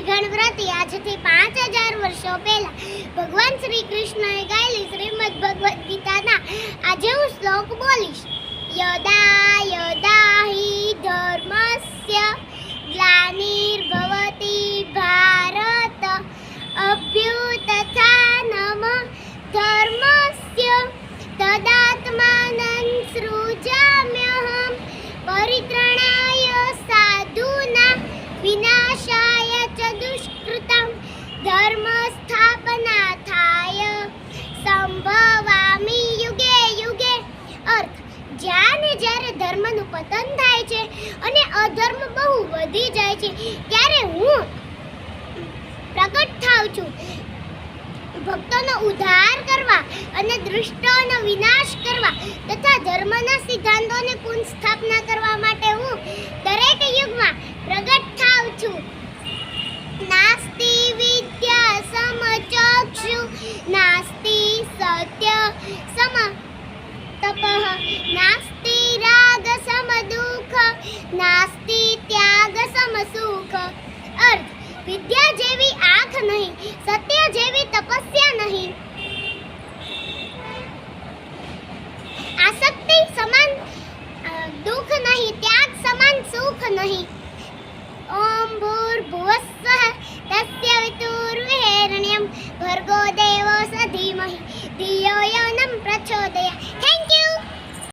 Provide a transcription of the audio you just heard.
ગણવ્રતી આજથી 5000 વર્ષો પહેલા ભગવાન શ્રી કૃષ્ણએ ગાયેલી શ્રીમદ ભગવદ્ ગીતાના આજે હું શ્લોક બોલીશ. યદા યદા હિ ધર્મસ્ય ગ્લાનિર્ભવતિ ભારત અભ્યુત્થાનમ ધર્મસ્ય તદાત્માનં સૃજામ્યહં પરિત્રાણાય સાધૂનાં વિનાશાય ચ દુષ્કૃતં ધર્મ સ્થાપનાથાય સંભવામિ યુગે યુગે. અર્થ: જ્યાં જ્યારે ધર્મનું પતન થાય છે અને અધર્મ બહુ વધી જાય છે ત્યારે હું પ્રગટ થાઉં છું. ભક્તોનો ઉદ્ધાર કરવા અને દુષ્ટોનો વિનાશ કરવા તથા ધર્મના સિદ્ધાંતોની પુનઃસ્થાપના કરવા માટે હું દરેક યુગમાં પ્રગટ થાઉં છું. નાસ્તિ વિદ્યા સમચક્ષુ નાસ્તિ સત્ય સમ તપઃ નાસ્તિ રાગ સમ દુઃખ નાસ્તિ ત્યાગ સમ સુખ. અર્થ: વિદ્યા જેવી આંખ નહીં, સત્ય જેવી તપસ્યા નહીં, આસક્તિ સમાન દુઃખ નહીં, ત્યાગ સમાન સુખ નહીં. ઓમ ભૂર્ભુવસ્સઃ તસ્ય વિતુર્વરેણ્યં ભર્ગો દેવોસ ધીમહિ ધિયો યો ન પ્રચોદયાત્.